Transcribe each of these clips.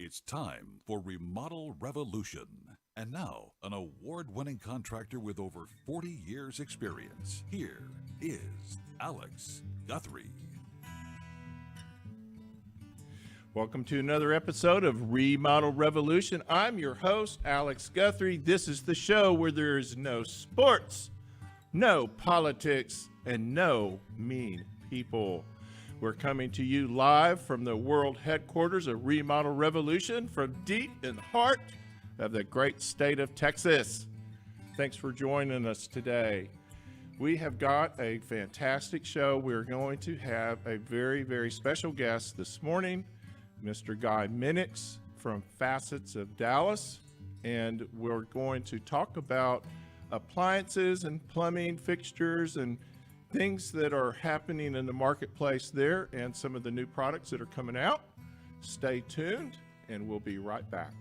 It's time for Remodel Revolution. And now, an award-winning contractor with over 40 years' experience. Here is Alex Guthrie. Welcome to another episode of Remodel Revolution. I'm your host, Alex Guthrie. This is the show where there is no sports, no politics, and no mean people. We're coming to you live from the world headquarters of Remodel Revolution from deep in the heart of the great state of Texas. Thanks for joining us today. We have got a fantastic show. We're going to have a very, very special guest this morning, Mr. Guy Minnix from Facets of Dallas. And we're going to talk about appliances and plumbing fixtures and things that are happening in the marketplace there and some of the new products that are coming out. Stay tuned and we'll be right back.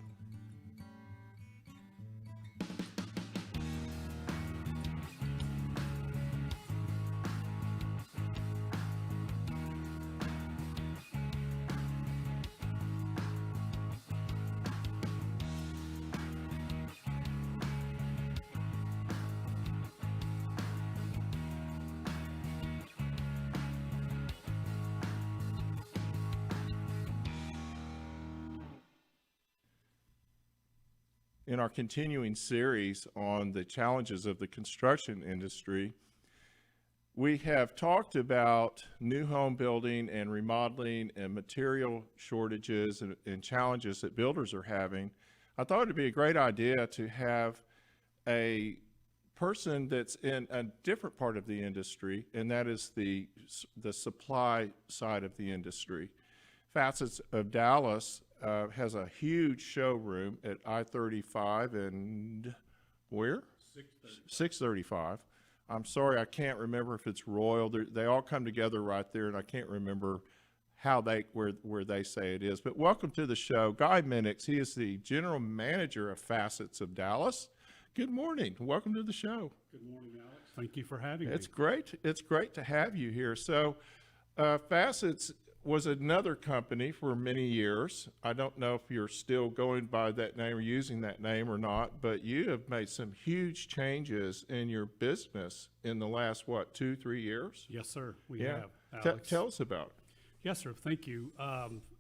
In our continuing series on the challenges of the construction industry, we have talked about new home building and remodeling and material shortages and challenges that builders are having. I thought it'd be a great idea to have a person that's in a different part of the industry, and that is the supply side of the industry. Facets of Dallas has a huge showroom at I-35 and where? 635. I'm sorry, I can't remember if it's Royal. They all come together right there, and I can't remember how where they say it is. But welcome to the show, Guy Minnix. He is the general manager of Facets of Dallas. Good morning. Welcome to the show. Good morning, Alex. Thank you for having me. It's great. It's great to have you here. So, Facets was another company for many years. I don't know if you're still going by that name or using that name or not, but you have made some huge changes in your business in the last, 2-3 years? Yes, sir. We have. Alex. Tell us about it. Yes, sir. Thank you.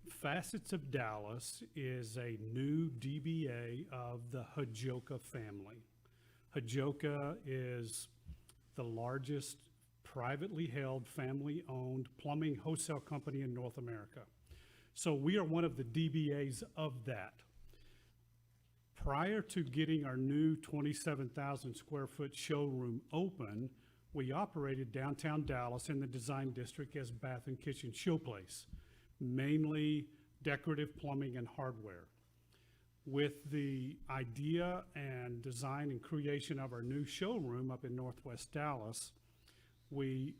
Facets of Dallas is a new DBA of the Hajoka family. Hajoka is the largest privately held, family-owned plumbing wholesale company in North America. So we are one of the DBAs of that. Prior to getting our new 27,000 square foot showroom open, we operated downtown Dallas in the design district as bath and kitchen showplace, mainly decorative plumbing and hardware. With the idea and design and creation of our new showroom up in Northwest Dallas, we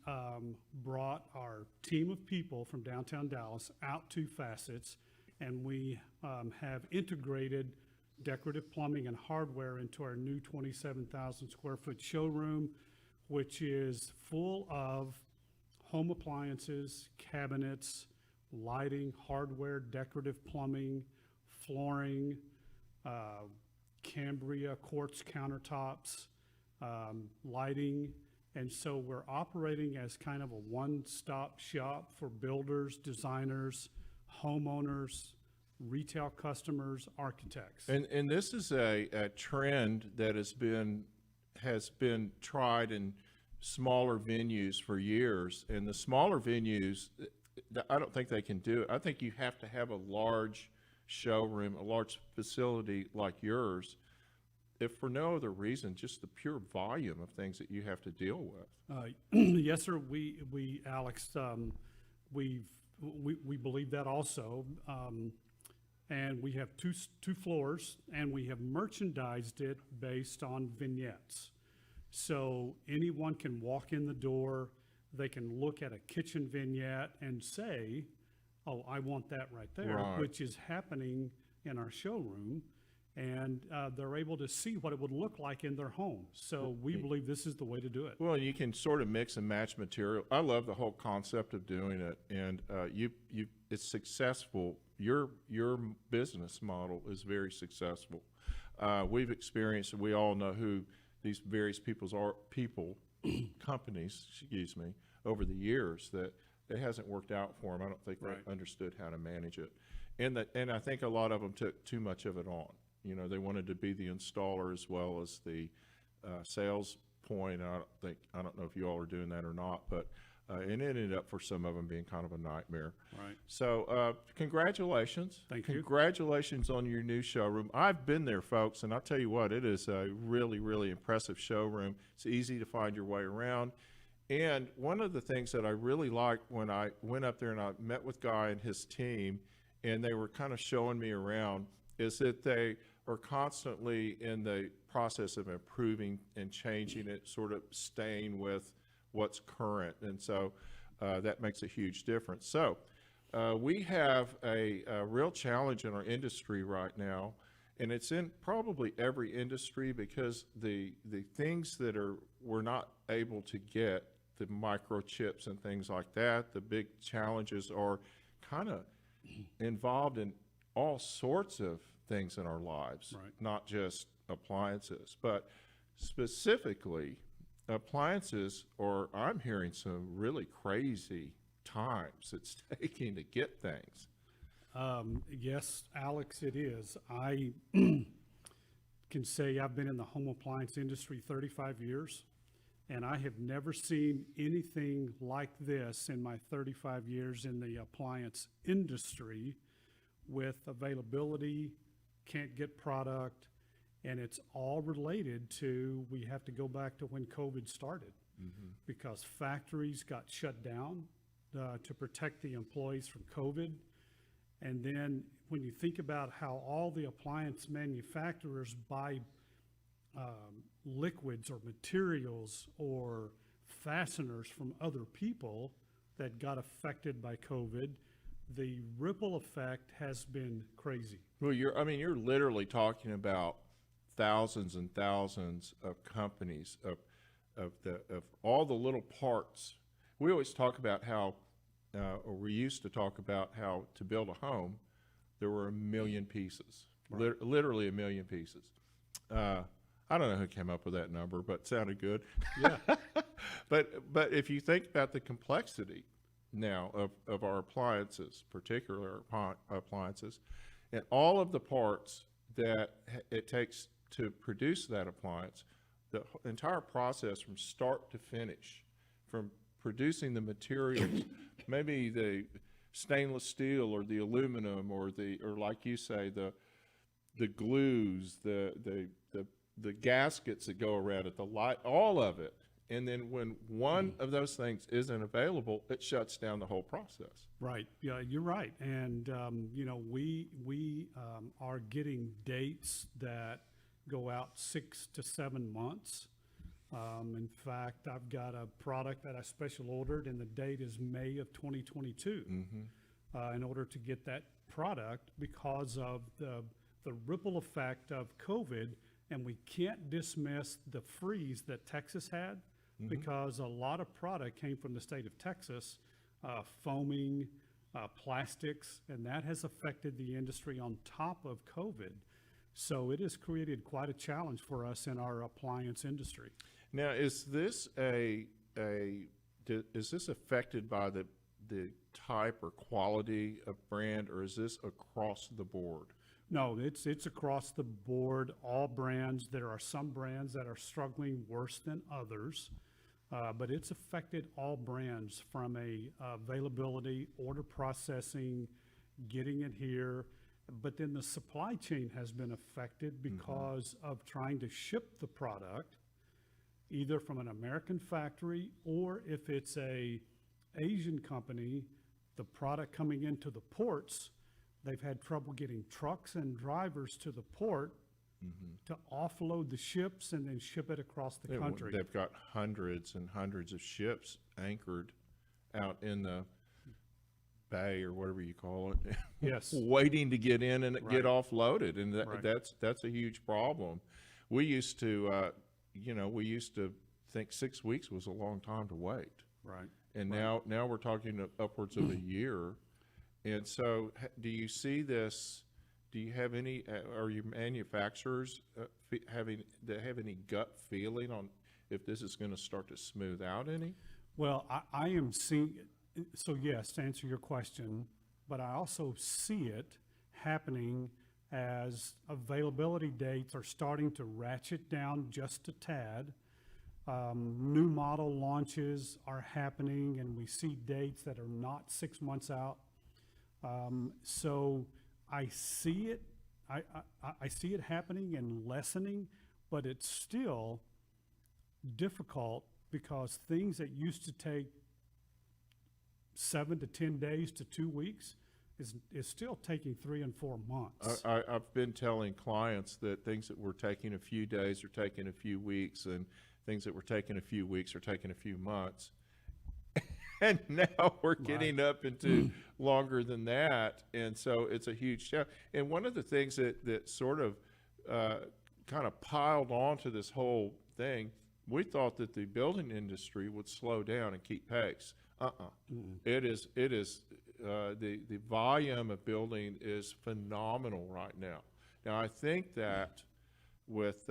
brought our team of people from downtown Dallas out to Facets, and we have integrated decorative plumbing and hardware into our new 27,000 square foot showroom, which is full of home appliances, cabinets, lighting, hardware, decorative plumbing, flooring, Cambria quartz countertops, lighting. And so we're operating as kind of a one-stop shop for builders, designers, homeowners, retail customers, architects. And this is a trend that has been tried in smaller venues for years. And the smaller venues, I don't think they can do it. I think you have to have a large showroom, a large facility like yours, if for no other reason, just the pure volume of things that you have to deal with. Yes, sir. We Alex, we believe that also. And we have two floors, and we have merchandised it based on vignettes. So anyone can walk in the door, they can look at a kitchen vignette and say, oh, I want that right there, Right. which is happening in our showroom. And they're able to see what it would look like in their home. So we believe this is the way to do it. Well, you can sort of mix and match material. I love the whole concept of doing it, and it's successful. Your business model is very successful. We've experienced, we all know who these various companies, excuse me, over the years that it hasn't worked out for them. I don't think Right. they understood how to manage it, and I think a lot of them took too much of it on. You know, they wanted to be the installer as well as the sales point. I don't know if you all are doing that or not, but it ended up for some of them being kind of a nightmare. Right. So congratulations. Thank you. Congratulations on your new showroom. I've been there, folks, and I'll tell you what, it is a really, really impressive showroom. It's easy to find your way around. And one of the things that I really liked when I went up there and I met with Guy and his team, and they were kind of showing me around, is that they are constantly in the process of improving and changing it, sort of staying with what's current. And so that makes a huge difference. So we have a real challenge in our industry right now, and it's in probably every industry, because the things that we're not able to get, the microchips and things like that, the big challenges are kind of involved in all sorts of things in our lives, Right. not just appliances, but specifically appliances, or I'm hearing some really crazy times it's taking to get things. Yes, Alex, it is. I can say I've been in the home appliance industry 35 years, and I have never seen anything like this in my 35 years in the appliance industry, with availability, can't get product, and it's all related to, we have to go back to when COVID started, because factories got shut down to protect the employees from COVID. And then when you think about how all the appliance manufacturers buy liquids or materials or fasteners from other people that got affected by COVID, the ripple effect has been crazy. Well, you're literally talking about thousands and thousands of companies of all the little parts. We always talk about how, or we used to talk about how to build a home, there were 1 million pieces, Right. literally 1 million pieces. I don't know who came up with that number, but it sounded good. Yeah. But if you think about the complexity now of our appliances, particular appliances, and all of the parts that it takes to produce that appliance, the entire process from start to finish, from producing the materials, maybe the stainless steel or the aluminum or like you say, the glues, the gaskets that go around it, the light, all of it. And then when one of those things isn't available, it shuts down the whole process. Right. Yeah, you're right. And, we are getting dates that go out 6 to 7 months. In fact, I've got a product that I special ordered, and the date is May of 2022 in order to get that product, because of the ripple effect of COVID. And we can't dismiss the freeze that Texas had, because a lot of product came from the state of Texas, foaming, plastics, and that has affected the industry on top of COVID. So it has created quite a challenge for us in our appliance industry. Now, is this is this affected by the type or quality of brand, or is this across the board? No, it's across the board, all brands. There are some brands that are struggling worse than others, but it's affected all brands from availability, order processing, getting it here. But then the supply chain has been affected because of trying to ship the product, either from an American factory, or if it's a Asian company, the product coming into the ports They've had trouble getting trucks and drivers to the port to offload the ships and then ship it across the country. They've got hundreds and hundreds of ships anchored out in the bay or whatever you call it. Yes. Waiting to get in and get Right. offloaded, and Right. that's a huge problem. We used to, we used to think 6 weeks was a long time to wait, Right. and now we're talking upwards of a year. And so, do you see this? Do you have any? Are your manufacturers have any gut feeling on if this is going to start to smooth out any? Well, I am seeing, so yes, to answer your question, but I also see it happening as availability dates are starting to ratchet down just a tad. New model launches are happening, and we see dates that are not 6 months out. So I see it, I see it happening and lessening, but it's still difficult because things that used to take 7 to 10 days to 2 weeks is still taking 3 and 4 months. I've been telling clients that things that were taking a few days are taking a few weeks, and things that were taking a few weeks are taking a few months. And now we're getting up into longer than that, and so it's a huge challenge. And one of the things that sort of kind of piled onto this whole thing, we thought that the building industry would slow down and keep pace. It is the volume of building is phenomenal right now. Now I think that with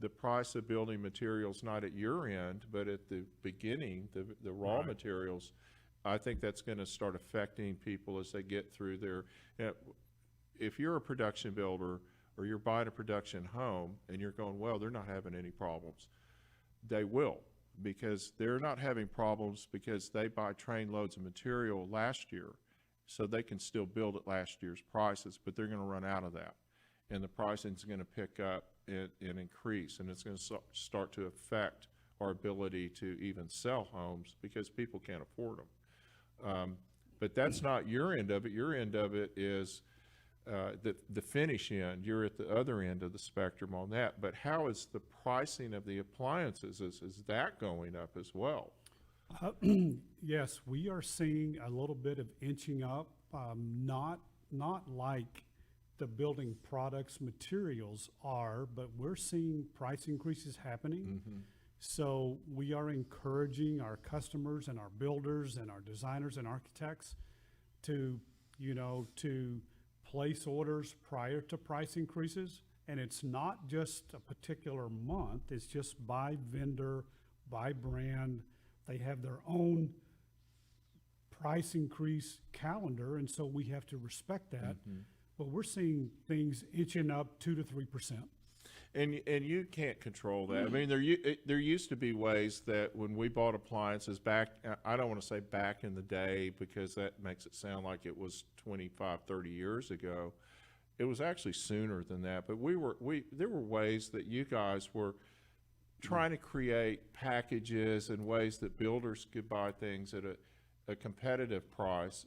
the price of building materials not at your end, but at the beginning, the raw Right. materials, I think that's going to start affecting people as they get through their. If you're a production builder or you're buying a production home and you're going, well, they're not having any problems, they will, because they're not having problems because they buy train loads of material last year, so they can still build at last year's prices, but they're going to run out of that, and the pricing is going to pick up and increase, and it's going to start to affect our ability to even sell homes because people can't afford them. But that's not your end of it. Your end of it is the finish end. You're at the other end of the spectrum on that. But how is the pricing of the appliances? Is that going up as well? Yes, we are seeing a little bit of inching up, not like the building products materials are, but we're seeing price increases happening. So we are encouraging our customers and our builders and our designers and architects to place orders prior to price increases. And it's not just a particular month, it's just by vendor, by brand. They have their own price increase calendar, and so we have to respect that. But we're seeing things inching up 2 to 3%. And you can't control that. I mean, there used to be ways that when we bought appliances back, I don't want to say back in the day because that makes it sound like it was 25, 30 years ago. It was actually sooner than that. But there were ways that you guys were trying to create packages and ways that builders could buy things at a competitive price,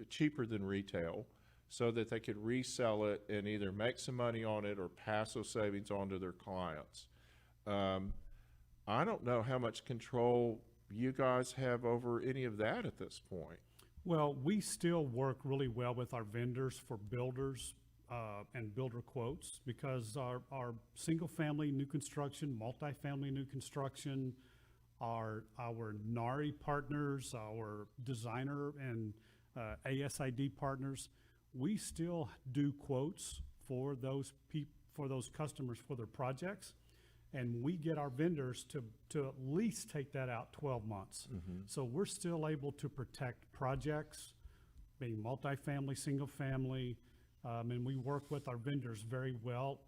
cheaper than retail, so that they could resell it and either make some money on it or pass those savings on to their clients. I don't know how much control you guys have over any of that at this point. Well, we still work really well with our vendors for builders and builder quotes, because our single-family new construction, multifamily new construction, our NARI partners, our designer and ASID partners, we still do quotes for those customers for their projects, and we get our vendors to at least take that out 12 months. So we're still able to protect projects, being multifamily, single family, and we work with our vendors very well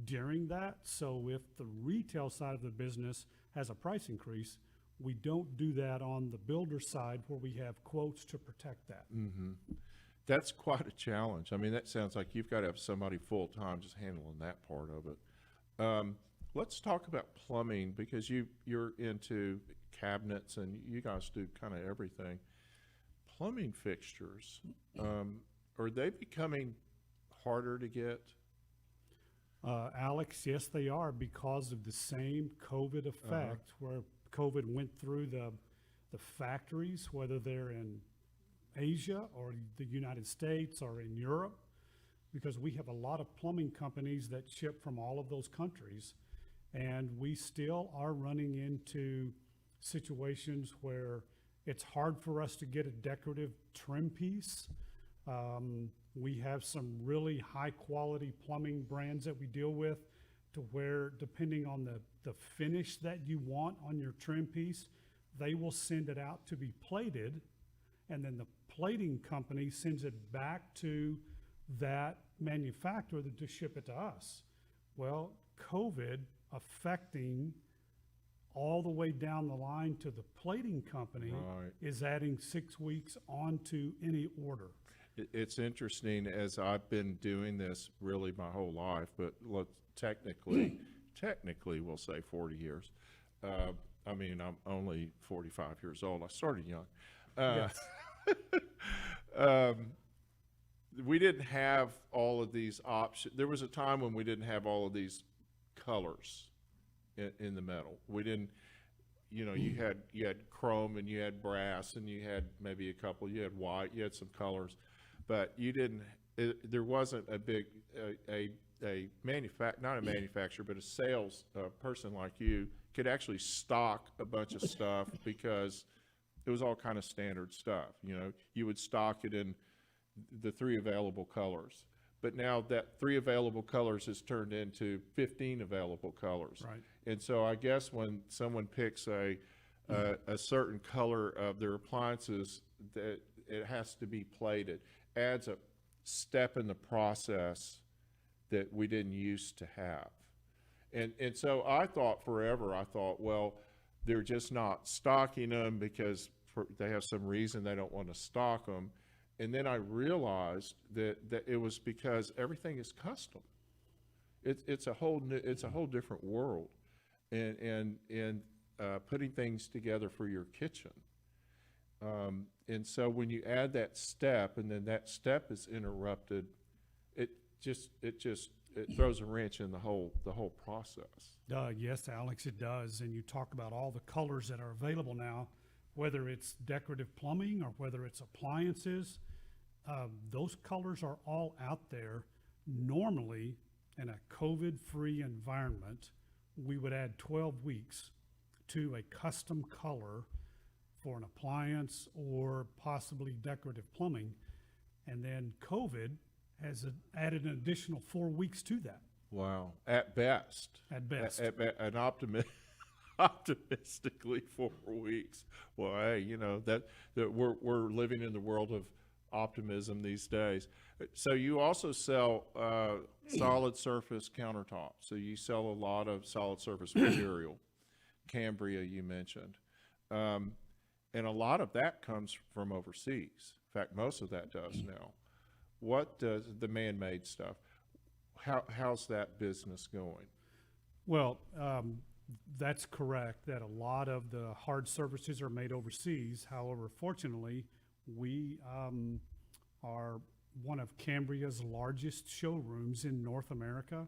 during that. So if the retail side of the business has a price increase, we don't do that on the builder side where we have quotes to protect that. That's quite a challenge. I mean, that sounds like you've got to have somebody full-time just handling that part of it. Let's talk about plumbing, because you're into cabinets and you guys do kind of everything. Plumbing fixtures, are they becoming harder to get? Alex, yes, they are, because of the same COVID effect, where COVID went through the factories, whether they're in Asia or the United States or in Europe, because we have a lot of plumbing companies that ship from all of those countries. And we still are running into situations where it's hard for us to get a decorative trim piece. We have some really high quality plumbing brands that we deal with, to where depending on the finish that you want on your trim piece, they will send it out to be plated, and then the plating company sends it back to that manufacturer to ship it to us. Well, COVID affecting all the way down the line to the plating company Right. is adding 6 weeks onto any order. It's interesting, as I've been doing this really my whole life, but technically we'll say 40 years. I mean, I'm only 45 years old. I started young. Yes. We didn't have all of these options. There was a time when we didn't have all of these colors in the metal. We didn't, you had chrome and you had brass and you had maybe a couple, you had white, you had some colors, but you didn't, there wasn't a big, not a manufacturer, but a sales person like you could actually stock a bunch of stuff, because it was all kind of standard stuff. You would stock it in the 3 available colors. But now that 3 available colors has turned into 15 available colors. Right. And so I guess when someone picks a certain color of their appliances, that it has to be plated, adds a step in the process that we didn't used to have. And so I thought forever, well, they're just not stocking them because they have some reason they don't want to stock them. And then I realized that it was because everything is custom. It's a whole different world, and putting things together for your kitchen. And so when you add that step, and then that step is interrupted, it throws a wrench in the whole process. Yes, Alex, it does. And you talk about all the colors that are available now, whether it's decorative plumbing or whether it's appliances. Those colors are all out there. Normally, in a COVID-free environment, we would add 12 weeks to a custom color for an appliance or possibly decorative plumbing. And then COVID has added an additional 4 weeks to that. Wow. At best. At best. An optimistically 4 weeks. Well, hey, that we're living in the world of optimism these days. So you also sell solid surface countertops. So you sell a lot of solid surface material. Cambria, you mentioned. And a lot of that comes from overseas. In fact, most of that does now. What does the man-made stuff? How's that business going? Well, that's correct, that a lot of the hard surfaces are made overseas. However, fortunately, we are one of Cambria's largest showrooms in North America,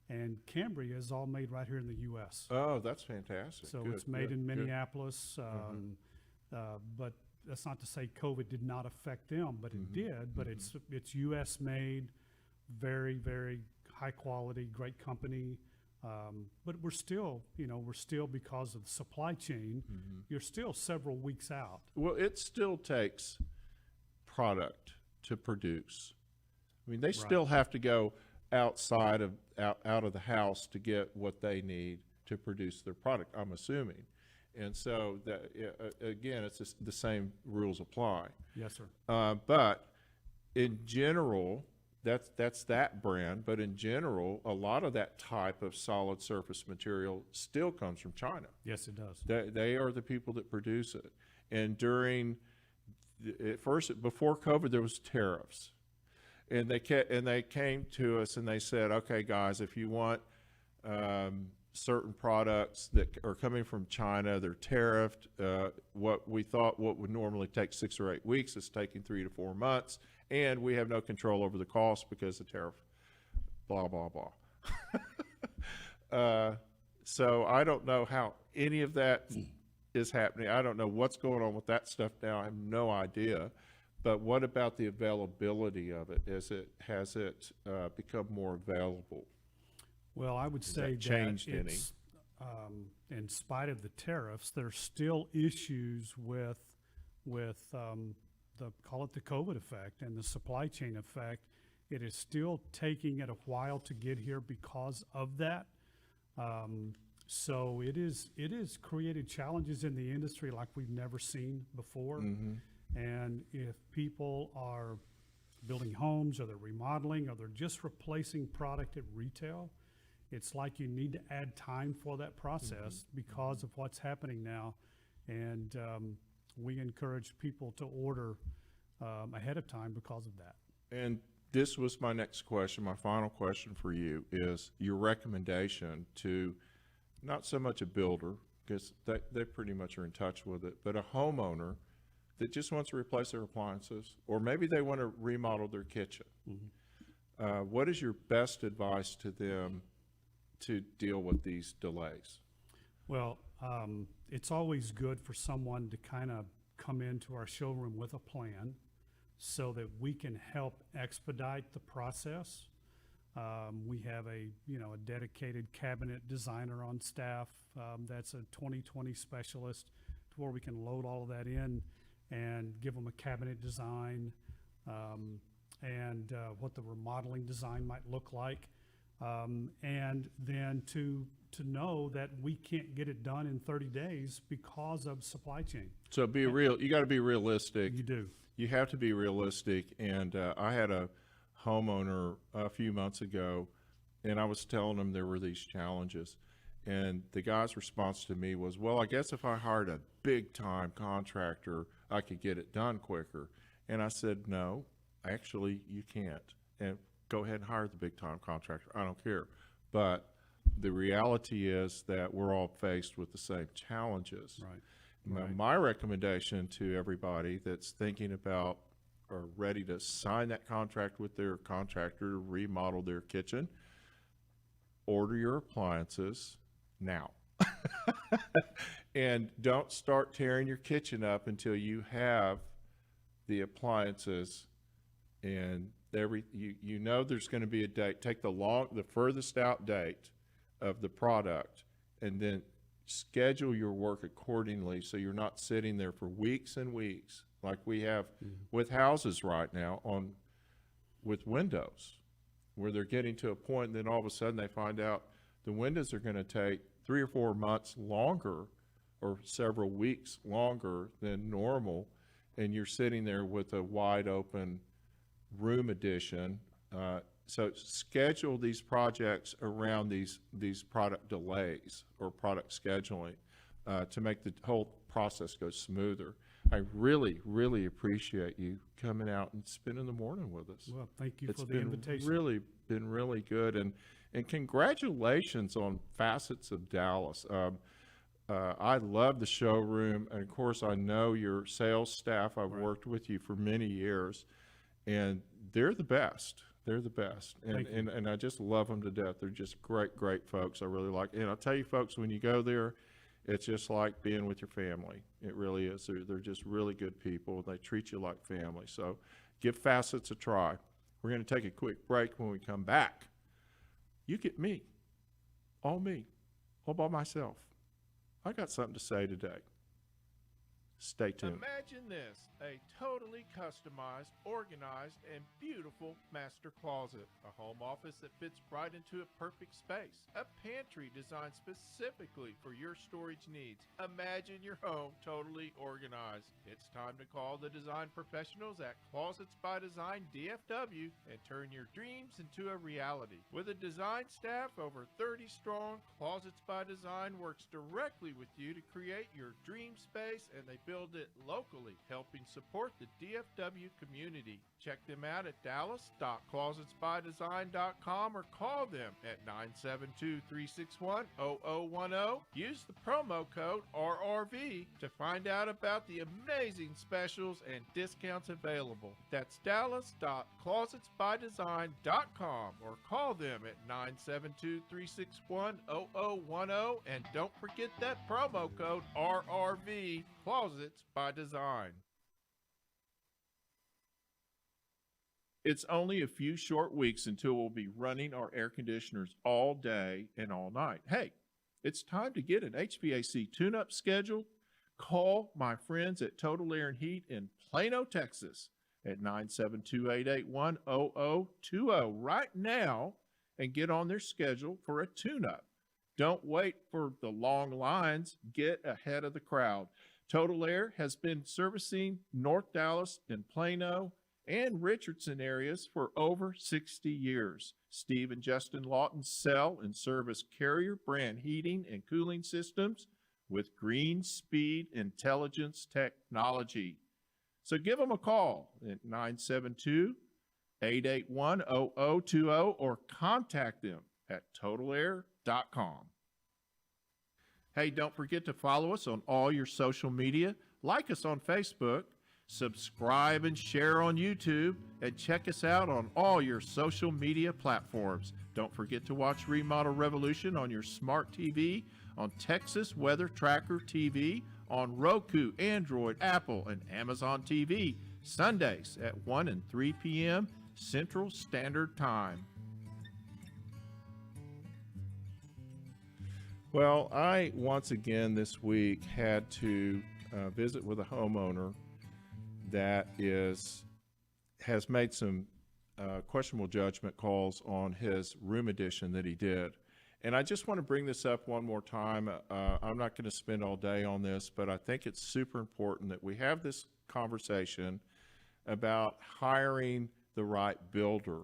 and Cambria is all made right here in the U.S. Oh, that's fantastic. So Good, it's made in good. Minneapolis, but that's not to say COVID did not affect them, but it did. But it's U.S. made, very, very high quality, great company. But we're still because of the supply chain, you're still several weeks out. Well, it still takes product to produce. I mean, they still have to go outside of out of the house to get what they need to produce their product, I'm assuming. And so that again, it's just the same rules apply. Yes, sir. But in general, that's that brand. But in general, a lot of that type of solid surface material still comes from China. Yes, it does. They are the people that produce it. And before COVID, there was tariffs, and they came to us and they said, okay, guys, if you want certain products that are coming from China, they're tariffed. What would normally take 6 or 8 weeks is taking 3 to 4 months, And we have no control over the cost because of tariff, blah, blah, blah. So I don't know how any of that is happening. I don't know what's going on with that stuff now. I have no idea. But what about the availability of it? Has it become more available? Well, I would say that changed any? it's, in spite of the tariffs, there's still issues with call it the COVID effect and the supply chain effect. It is still taking it a while to get here because of that. So it is created challenges in the industry like we've never seen before. And if people are building homes or they're remodeling or they're just replacing product at retail, it's like you need to add time for that process because of what's happening now. And we encourage people to order ahead of time because of that. And this was my next question. My final question for you is your recommendation to not so much a builder, because they pretty much are in touch with it, but a homeowner that just wants to replace their appliances, or maybe they want to remodel their kitchen. What is your best advice to them to deal with these delays? Well, it's always good for someone to kind of come into our showroom with a plan so that we can help expedite the process. We have a dedicated cabinet designer on staff that's a 2020 specialist to where we can load all of that in and give them a cabinet design and what the remodeling design might look like. And then to know that we can't get it done in 30 days because of supply chain. So you got to be realistic. You do. You have to be realistic. And I had a homeowner a few months ago, and I was telling him there were these challenges. And the guy's response to me was, well, I guess if I hired a big time contractor, I could get it done quicker. And I said, no, actually you can't. And go ahead and hire the big time contractor. I don't care. But the reality is that we're all faced with the same challenges. Right. My recommendation to everybody that's thinking about or ready to sign that contract with their contractor to remodel their kitchen, order your appliances now. And don't start tearing your kitchen up until you have the appliances and you know there's going to be a date. Take the furthest out date of the product and then schedule your work accordingly so you're not sitting there for weeks and weeks like we have with houses right now with windows, where they're getting to a point and then all of a sudden they find out the windows are going to take 3 or 4 months longer or several weeks longer than normal, and you're sitting there with a wide open room addition. So schedule these projects around these product delays or product scheduling to make the whole process go smoother. I really, really appreciate you coming out and spending the morning with us. Well, thank you It's for the been invitation. been really good, and congratulations on Facets of Dallas. I love the showroom, and of course I know your sales staff. I've worked with you for many years, and they're the best. They're the best, and I just love them to death. They're just great folks. I really like, and I'll tell you folks, when you go there, it's just like being with your family. It really is. They're just really good people. They treat you like family. So give Facets a try. We're going to take a quick break. When we come back, you get me, all by myself. I got something to say today. Stay tuned. Imagine this, a totally customized, organized, and beautiful master closet. A home office that fits right into a perfect space. A pantry designed specifically for your storage needs. Imagine your home totally organized. It's time to call the design professionals at Closets by Design DFW and turn your dreams into a reality. With a design staff over 30 strong, Closets by Design works directly with you to create your dream space, and they build it locally, helping support the DFW community. Check them out at dallas.closetsbydesign.com or call them at 972-361-0010. Use the promo code RRV to find out about the amazing specials and discounts available. That's dallas.closetsbydesign.com or call them at 972-361-0010, and don't forget that promo code RRV, Closets by Design. It's only a few short weeks until we'll be running our air conditioners all day and all night. Hey, it's time to get an HVAC tune-up scheduled. Call my friends at Total Air and Heat in Plano, Texas at 972-881-0020 right now and get on their schedule for a tune-up. Don't wait for the long lines. Get ahead of the crowd. Total Air has been servicing North Dallas and Plano and Richardson areas for over 60 years. Steve and Justin Lawton sell and service Carrier brand heating and cooling systems with Green Speed Intelligence technology. So give them a call at 972-881-0020 or contact them at totalair.com. Hey, don't forget to follow us on all your social media, like us on Facebook, subscribe and share on YouTube, and check us out on all your social media platforms. Don't forget to watch Remodel Revolution on your smart TV, on Texas Weather Tracker TV, on Roku, Android, Apple, and Amazon TV, Sundays at 1 and 3 p.m. Central Standard Time. Well, I once again this week had to visit with a homeowner that has made some questionable judgment calls on his room addition that he did. And I just want to bring this up one more time. I'm not going to spend all day on this, but I think it's super important that we have this conversation about hiring the right builder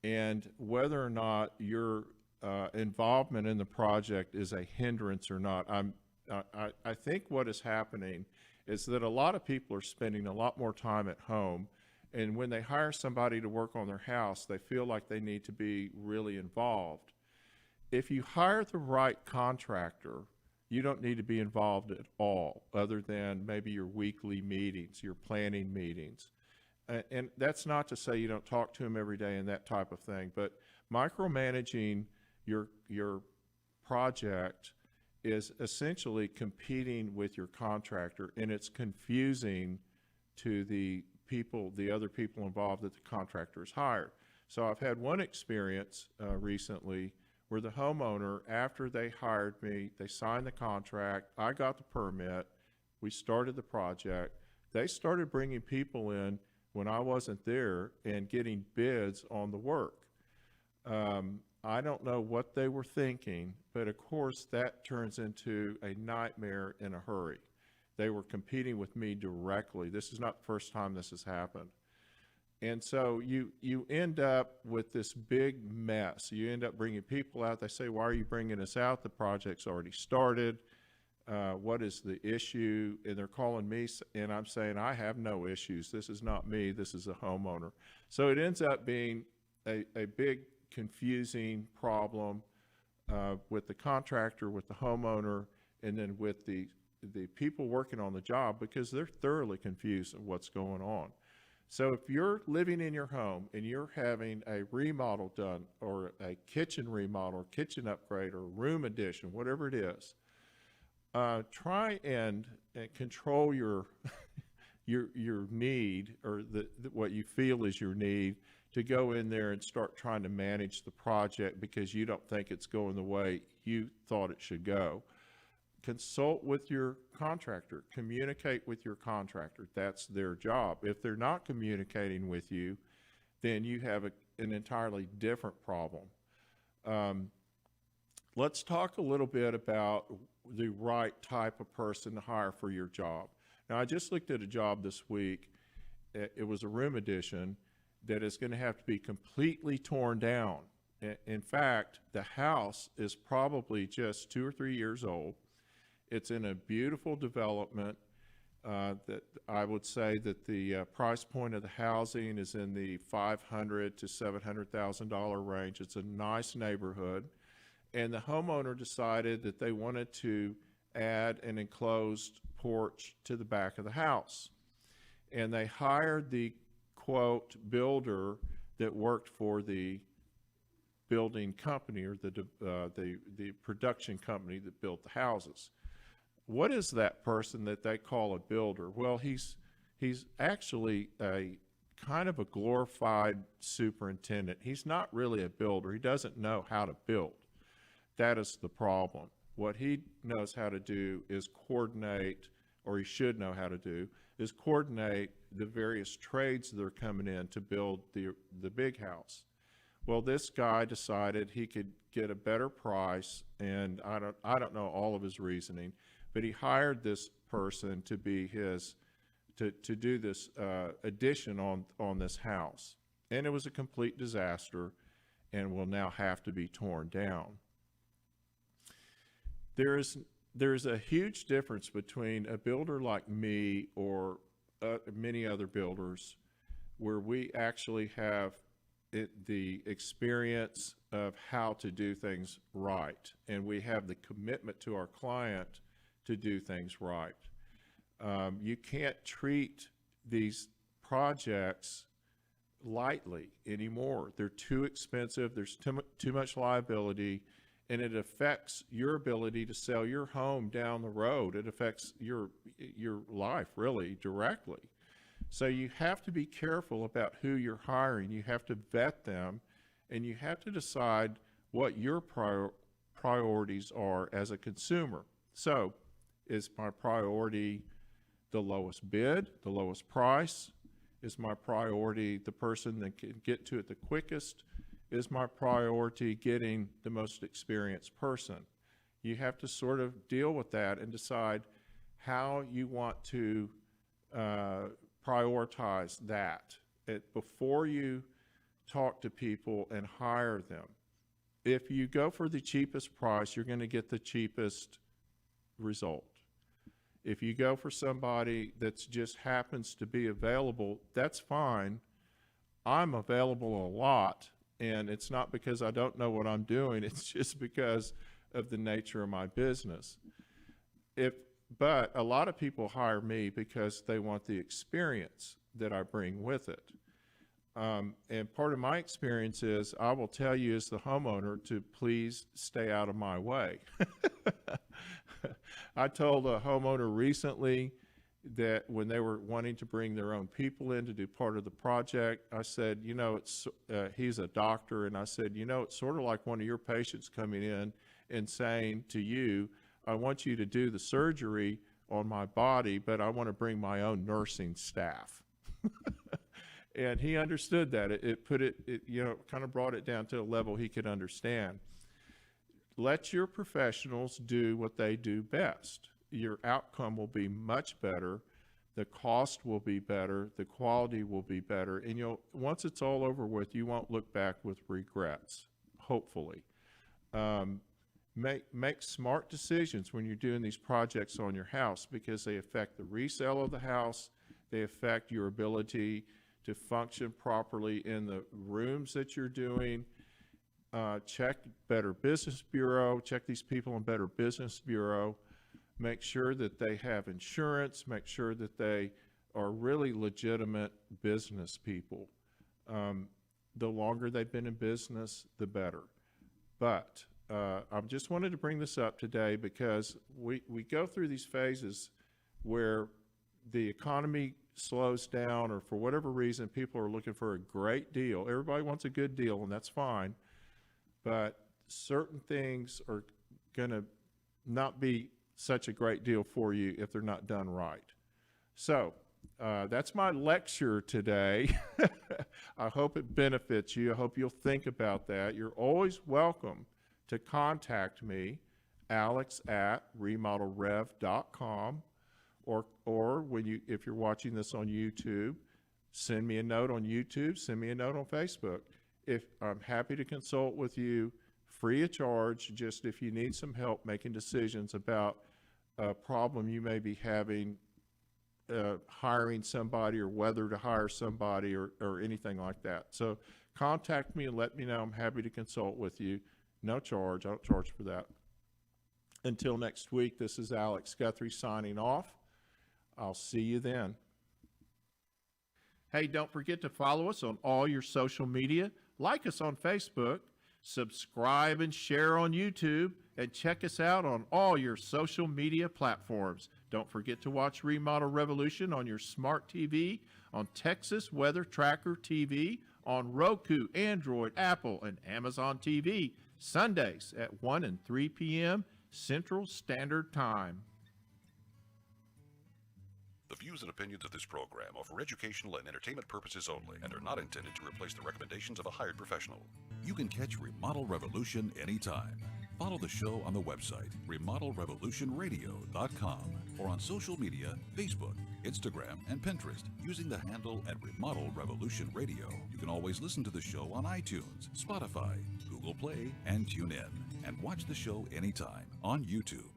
and whether or not your involvement in the project is a hindrance or not. I think what is happening is that a lot of people are spending a lot more time at home, and when they hire somebody to work on their house, they feel like they need to be really involved. If you hire the right contractor, you don't need to be involved at all, other than maybe your weekly meetings, your planning meetings. And that's not to say you don't talk to them every day and that type of thing, but micromanaging your project is essentially competing with your contractor, and it's confusing to the other people involved that the contractor has hired. So I've had one experience recently where the homeowner, after they hired me, they signed the contract, I got the permit, we started the project, they started bringing people in when I wasn't there and getting bids on the work. I don't know what they were thinking, but of course that turns into a nightmare in a hurry. They were competing with me directly. This is not the first time this has happened. And so you end up with this big mess. You end up bringing people out. They say, why are you bringing us out? The project's already started. What is the issue? And they're calling me, and I'm saying, I have no issues. This is not me. This is a homeowner. So it ends up being a big confusing problem with the contractor, with the homeowner, and then with the people working on the job, because they're thoroughly confused of what's going on. So if you're living in your home and you're having a remodel done, or a kitchen remodel, kitchen upgrade, or room addition, whatever it is, try and control your your need, or what you feel is your need, to go in there and start trying to manage the project because you don't think it's going the way you thought it should go. Consult with your contractor, communicate with your contractor. That's their job. If they're not communicating with you, then you have an entirely different problem. Let's talk a little bit about the right type of person to hire for your job. Now, I just looked at a job this week. It was a room addition that is going to have to be completely torn down. In fact, the house is probably just 2 or 3 years old. It's in a beautiful development. That I would say that the price point of the housing is in the $500,000 to $700,000 range. It's a nice neighborhood, and the homeowner decided that they wanted to add an enclosed porch to the back of the house, and they hired the quote builder that worked for the building company, or the production company that built the houses. What is that person that they call a builder? Well, he's actually a kind of a glorified superintendent. He's not really a builder. He doesn't know how to build. That is the problem. What he knows how to do is coordinate, or he should know how to do, is coordinate the various trades that are coming in to build the big house. Well, this guy decided he could get a better price, and I don't know all of his reasoning, but he hired this person to be his, to do this addition on this house. And it was a complete disaster and will now have to be torn down. There's a huge difference between a builder like me or many other builders, where we actually have the experience of how to do things right, and we have the commitment to our client to do things right. You can't treat these projects lightly anymore. They're too expensive. There's too much liability, and it affects your ability to sell your home down the road. It affects your life really directly. So you have to be careful about who you're hiring. You have to vet them, and you have to decide what your priorities are as a consumer. So, is my priority the lowest bid, the lowest price? Is my priority the person that can get to it the quickest? Is my priority getting the most experienced person? You have to sort of deal with that and decide how you want to prioritize that before you talk to people and hire them. If you go for the cheapest price, you're going to get the cheapest result. If you go for somebody that just happens to be available, that's fine. I'm available a lot, and it's not because I don't know what I'm doing. It's just because of the nature of my business. But a lot of people hire me because they want the experience that I bring with it. And part of my experience is I will tell you as the homeowner to please stay out of my way. I told a homeowner recently that when they were wanting to bring their own people in to do part of the project, I said, you know, he's a doctor, and I said, you know, it's sort of like one of your patients coming in and saying to you, I want you to do the surgery on my body, but I want to bring my own nursing staff. And he understood that. It kind of brought it down to a level he could understand. Let your professionals do what they do best. Your outcome will be much better. The cost will be better. The quality will be better. And once it's all over with, you won't look back with regrets, hopefully. Make smart decisions when you're doing these projects on your house, because they affect the resale of the house. They affect your ability to function properly in the rooms that you're doing. Check Better Business Bureau. Check these people on Better Business Bureau. Make sure that they have insurance. Make sure that they are really legitimate business people. The longer they've been in business, the better. But I just wanted to bring this up today because we go through these phases where the economy slows down, or for whatever reason, people are looking for a great deal. Everybody wants a good deal, and that's fine. But certain things are going to not be such a great deal for you if they're not done right. So that's my lecture today. I hope it benefits you. I hope you'll think about that. You're always welcome to contact me, alex@remodelrev.com, or if you're watching this on YouTube, send me a note on YouTube, send me a note on Facebook. If I'm happy to consult with you, free of charge, just if you need some help making decisions about a problem you may be having hiring somebody or whether to hire somebody or anything like that. So contact me and let me know. I'm happy to consult with you. No charge. I don't charge for that. Until next week, this is Alex Guthrie signing off. I'll see you then. Hey, don't forget to follow us on all your social media, like us on Facebook, subscribe and share on YouTube, and check us out on all your social media platforms. Don't forget to watch Remodel Revolution on your smart TV, on Texas Weather Tracker TV, on Roku, Android, Apple, and Amazon TV, Sundays at 1 and 3 p.m. Central Standard Time. The views and opinions of this program are for educational and entertainment purposes only and are not intended to replace the recommendations of a hired professional. You can catch Remodel Revolution anytime. Follow the show on the website, remodelrevolutionradio.com, or on social media, Facebook, Instagram, and Pinterest, using the handle @Remodel Revolution Radio. You can always listen to the show on iTunes, Spotify, Google Play, and TuneIn, and watch the show anytime on YouTube.